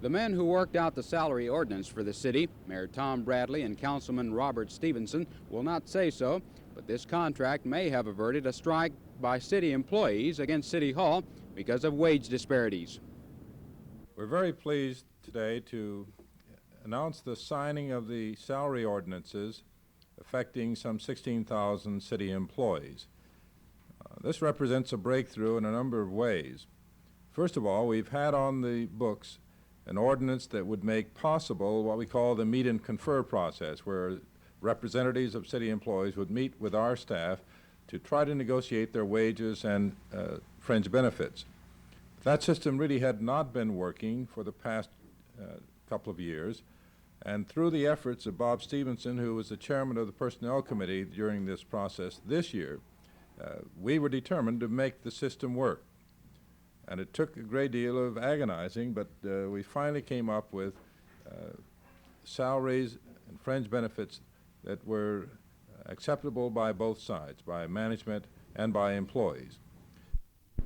The men who worked out the salary ordinance for the city, Mayor Tom Bradley and Councilman Robert Stevenson, will not say so, but this contract may have averted a strike by city employees against City Hall because of wage disparities. We're very pleased today to announce the signing of the salary ordinances affecting some 16,000 city employees. This represents a breakthrough in a number of ways. First of all, we've had on the books an ordinance that would make possible what we call the meet and confer process, where representatives of city employees would meet with our staff to try to negotiate their wages and fringe benefits. That system really had not been working for the past couple of years, and through the efforts of Bob Stevenson, who was the chairman of the Personnel Committee during this process this year, we were determined to make the system work. And it took a great deal of agonizing, but we finally came up with salaries and fringe benefits that were acceptable by both sides, by management and by employees.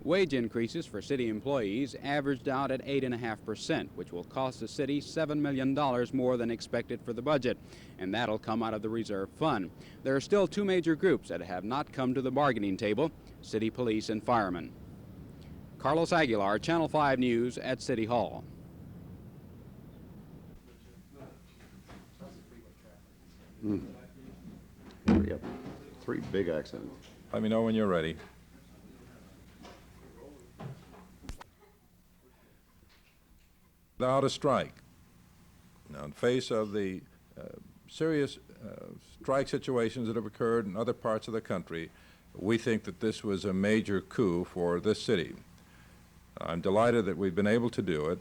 Wage increases for city employees averaged out at 8.5%, which will cost the city $7 million more than expected for the budget, and that'll come out of the reserve fund. There are still two major groups that have not come to the bargaining table: city police and firemen. Carlos Aguilar, Channel 5 News at City Hall. Yep. 3 big accents. Let me know when you're ready. Without a strike. Now, in face of the serious strike situations that have occurred in other parts of the country, we think that this was a major coup for this city. I'm delighted that we've been able to do it.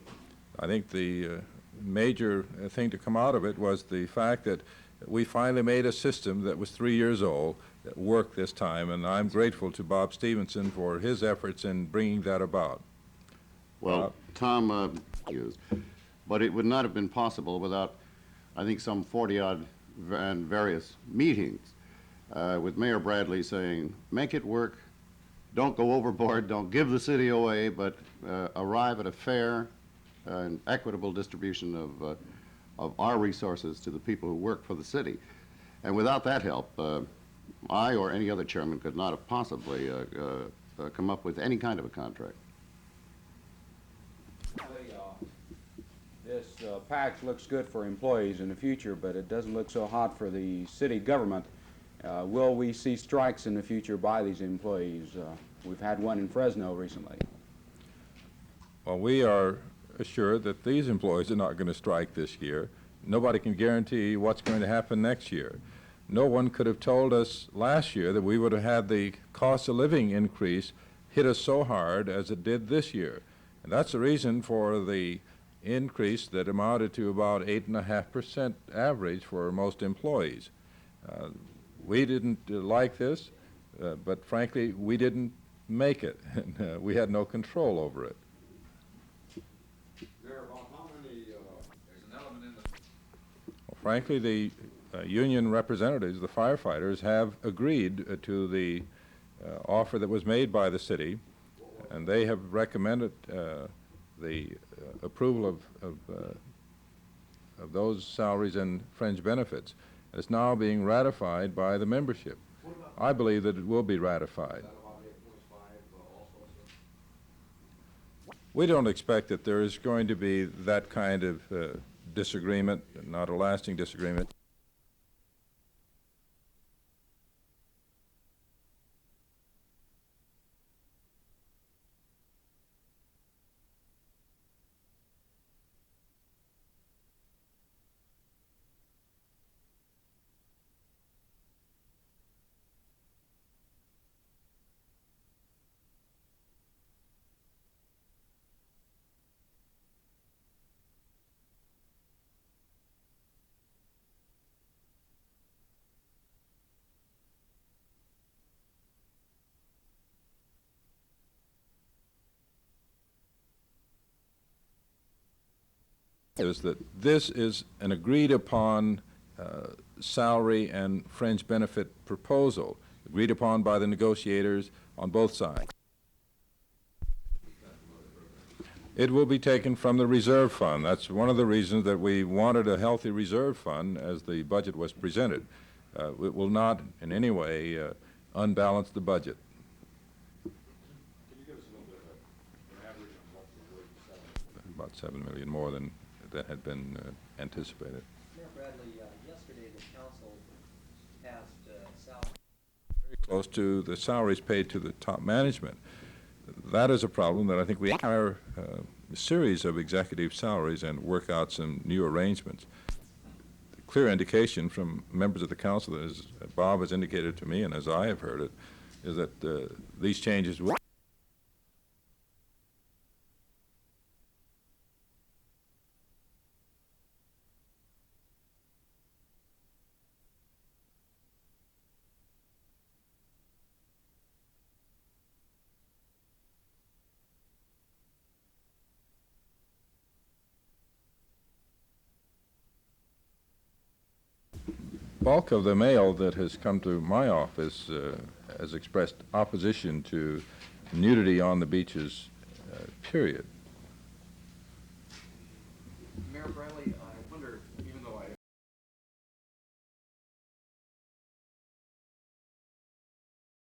I think the major thing to come out of it was the fact that we finally made a system that was 3 years old that worked this time, and I'm grateful to Bob Stevenson for his efforts in bringing that about. Well, Tom, but it would not have been possible without, I think, some 40-odd and various meetings with Mayor Bradley saying, make it work, don't go overboard, don't give the city away, but arrive at a fair and equitable distribution of our resources to the people who work for the city. And without that help, I or any other chairman could not have possibly come up with any kind of a contract. This patch looks good for employees in the future, but it doesn't look so hot for the city government. Will we see strikes in the future by these employees? We've had one in Fresno recently. Well, we are assured that these employees are not going to strike this year. Nobody can guarantee what's going to happen next year. No one could have told us last year that we would have had the cost of living increase hit us so hard as it did this year. And that's the reason for the increase that amounted to about 8.5% average for most employees. We didn't like this, but frankly, we didn't make it. And, we had no control over it. How many, there's an element in the... Well, frankly, the union representatives, the firefighters, have agreed to the offer that was made by the city, and they have recommended the approval of those salaries and fringe benefits. It's now being ratified by the membership. I believe that it will be ratified. We don't expect that there is going to be that kind of disagreement, not a lasting disagreement. Is that this is an agreed upon salary and fringe benefit proposal, agreed upon by the negotiators on both sides. It will be taken from the reserve fund. That's one of the reasons that we wanted a healthy reserve fund as the budget was presented. It will not in any way unbalance the budget. Can you give us a little bit of an average on what the wage salary? About $7 million more than that had been anticipated. Mayor Bradley, yesterday the council passed salary. Very close to the salaries paid to the top management. That is a problem that I think we hire a series of executive salaries and work out some new arrangements. The clear indication from members of the council, as Bob has indicated to me and as I have heard it, is that these changes will bulk of the mail that has come to my office has expressed opposition to nudity on the beaches, period. Mayor Bradley,